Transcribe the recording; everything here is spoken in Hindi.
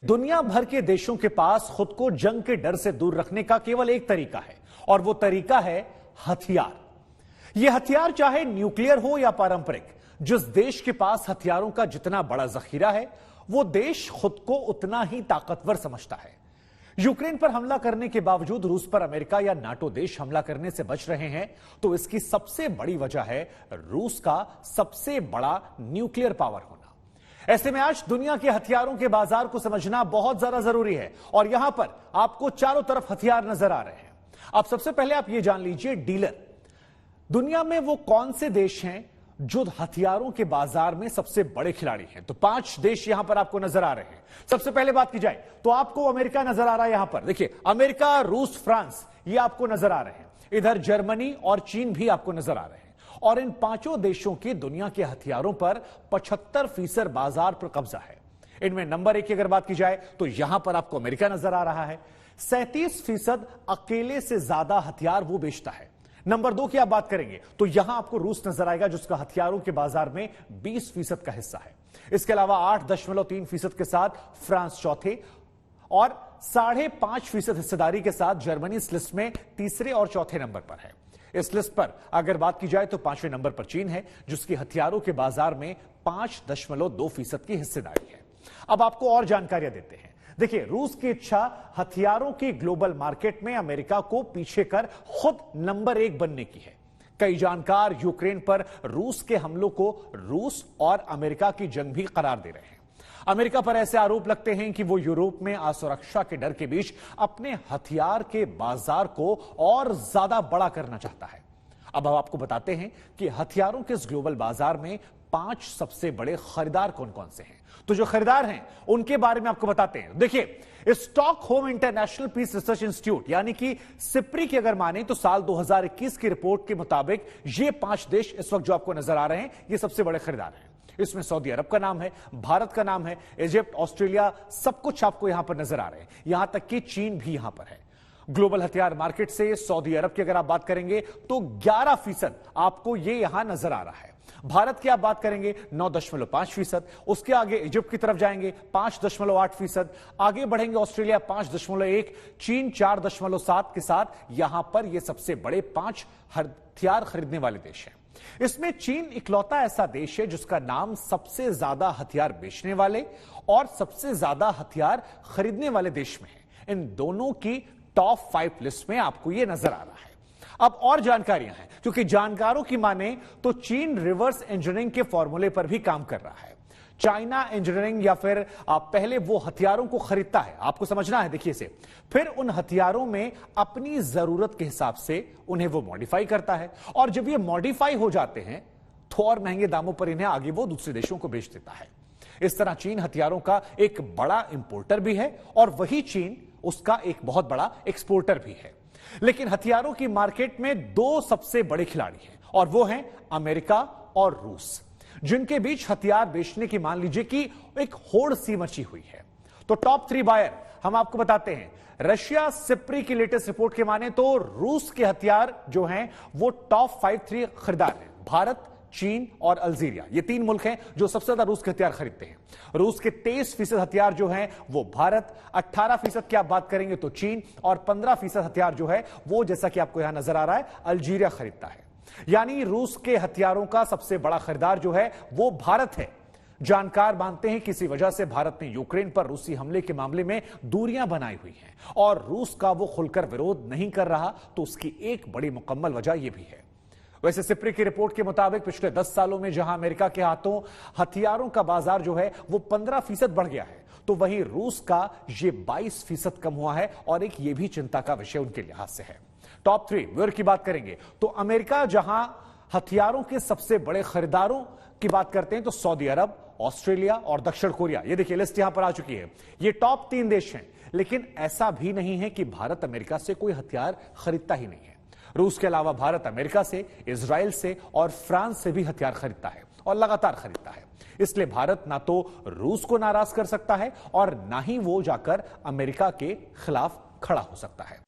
दुनिया भर के देशों के पास खुद को जंग के डर से दूर रखने का केवल एक तरीका है और वो तरीका है हथियार। यह हथियार चाहे न्यूक्लियर हो या पारंपरिक, जिस देश के पास हथियारों का जितना बड़ा जखीरा है वो देश खुद को उतना ही ताकतवर समझता है। यूक्रेन पर हमला करने के बावजूद रूस पर अमेरिका या नाटो देश हमला करने से बच रहे हैं, तो इसकी सबसे बड़ी वजह है रूस का सबसे बड़ा न्यूक्लियर पावर होना। ऐसे में आज दुनिया के हथियारों के बाजार को समझना बहुत ज्यादा जरूरी है और यहां पर आपको चारों तरफ हथियार नजर आ रहे हैं। अब सबसे पहले आप यह जान लीजिए, डीलर दुनिया में वो कौन से देश हैं जो हथियारों के बाजार में सबसे बड़े खिलाड़ी हैं। तो 5 देश यहां पर आपको नजर आ रहे हैं। सबसे पहले बात की जाए तो आपको अमेरिका नजर आ रहा है। यहां पर देखिए, अमेरिका, रूस, फ्रांस, ये आपको नजर आ रहे हैं। इधर जर्मनी और चीन भी आपको नजर आ रहे हैं और इन 5 देशों के दुनिया के हथियारों पर 75% बाजार पर कब्जा है। इनमें नंबर 1 की अगर बात की जाए तो यहां पर आपको अमेरिका नजर आ रहा है। 37% अकेले से ज्यादा हथियार वो बेचता है। नंबर 2 की आप बात करेंगे तो यहां आपको रूस नजर आएगा, जिसका हथियारों के बाजार में 20% का हिस्सा है। इसके अलावा 8.3% के साथ फ्रांस चौथे और 5.5% हिस्सेदारी के साथ जर्मनी इस लिस्ट में तीसरे और चौथे नंबर पर है। इस लिस्ट पर अगर बात की जाए तो 5वें नंबर पर चीन है, जिसकी हथियारों के बाजार में 5.2% की हिस्सेदारी है। अब आपको और जानकारियां देते हैं। देखिए, रूस की इच्छा हथियारों की ग्लोबल मार्केट में अमेरिका को पीछे कर खुद नंबर 1 बनने की है। कई जानकार यूक्रेन पर रूस के हमलों को रूस और अमेरिका की जंग भी करार दे रहे हैं। अमेरिका पर ऐसे आरोप लगते हैं कि वो यूरोप में असुरक्षा के डर के बीच अपने हथियार के बाजार को और ज्यादा बड़ा करना चाहता है। अब हम आपको बताते हैं कि हथियारों के इस ग्लोबल बाजार में 5 सबसे बड़े खरीदार कौन कौन से हैं। तो जो खरीदार हैं उनके बारे में आपको बताते हैं। देखिए, Stockholm international peace research institute यानी कि सिप्री की अगर माने तो साल 2021 की रिपोर्ट के मुताबिक ये 5 देश इस वक्त जो आपको नजर आ रहे हैं, ये सबसे बड़े खरीदार हैं। इसमें सऊदी अरब का नाम है, भारत का नाम है, इजिप्ट, ऑस्ट्रेलिया, सब कुछ आपको यहां पर नजर आ रहे हैं। यहां तक कि चीन भी यहां पर है। ग्लोबल हथियार मार्केट से सऊदी अरब की अगर आप बात करेंगे तो 11% आपको ये यहां नजर आ रहा है। भारत की आप बात करेंगे 9.5%, उसके आगे इजिप्ट की तरफ जाएंगे 5.8%, आगे बढ़ेंगे ऑस्ट्रेलिया 5.1%, चीन 4.7% के साथ यहां पर ये सबसे बड़े 5 हथियार खरीदने वाले देश हैं। इसमें चीन इकलौता ऐसा देश है जिसका नाम सबसे ज्यादा हथियार बेचने वाले और सबसे ज्यादा हथियार खरीदने वाले देश में है। इन दोनों की टॉप 5 लिस्ट में आपको यह नजर आ रहा है। अब और जानकारियां हैं, क्योंकि जानकारों की माने तो चीन रिवर्स इंजीनियरिंग के फॉर्मूले पर भी काम कर रहा है। चाइना इंजीनियरिंग या फिर पहले वो हथियारों को खरीदता है, आपको समझना है, देखिए इसे, फिर उन हथियारों में अपनी जरूरत के हिसाब से उन्हें वो मॉडिफाई करता है और जब ये मॉडिफाई हो जाते हैं तो और महंगे दामों पर इन्हें आगे वो दूसरे देशों को बेच देता है। इस तरह चीन हथियारों का एक बड़ा इंपोर्टर भी है और वही चीन उसका एक बहुत बड़ा एक्सपोर्टर भी है। लेकिन हथियारों की मार्केट में 2 सबसे बड़े खिलाड़ी हैं और वो हैं अमेरिका और रूस, जिनके बीच हथियार बेचने की मान लीजिए कि एक होड़ सी मची हुई है। तो टॉप 3 बायर हम आपको बताते हैं। रशिया सिप्री की लेटेस्ट रिपोर्ट के माने तो रूस के हथियार जो हैं वो टॉप 3 खरीदार हैं। भारत, चीन और अल्जीरिया, ये 3 मुल्क हैं जो सबसे ज्यादा रूस के हथियार खरीदते हैं। रूस के 23% हथियार जो हैं वो भारत, 18% की आप बात करेंगे तो चीन और 15% हथियार जो है वो, जैसा कि आपको यहां नजर आ रहा है, अल्जीरिया खरीदता है। यानी रूस के हथियारों का सबसे बड़ा खरीदार जो है वो भारत है। जानकार मानते हैं किसी वजह से भारत ने यूक्रेन पर रूसी हमले के मामले में दूरियां बनाई हुई हैं और रूस का वो खुलकर विरोध नहीं कर रहा, तो उसकी एक बड़ी मुकम्मल वजह यह भी है। वैसे सिप्री की रिपोर्ट के मुताबिक पिछले 10 सालों में जहां अमेरिका के हाथों हथियारों का बाजार जो है वो 15% बढ़ गया है, तो वहीं रूस का ये 22% कम हुआ है और एक ये भी चिंता का विषय उनके लिहाज से है। टॉप 3 वेयर की बात करेंगे तो अमेरिका जहां हथियारों के सबसे बड़े खरीदारों की बात करते हैं तो सऊदी अरब, ऑस्ट्रेलिया और दक्षिण कोरिया, ये देखिए लिस्ट यहां पर आ चुकी है। ये टॉप 3 देश हैं। लेकिन ऐसा भी नहीं है कि भारत अमेरिका से कोई हथियार खरीदता ही नहीं है। रूस के अलावा भारत अमेरिका से, इजराइल से और फ्रांस से भी हथियार खरीदता है और लगातार खरीदता है। इसलिए भारत ना तो रूस को नाराज कर सकता है और ना ही वो जाकर अमेरिका के खिलाफ खड़ा हो सकता है।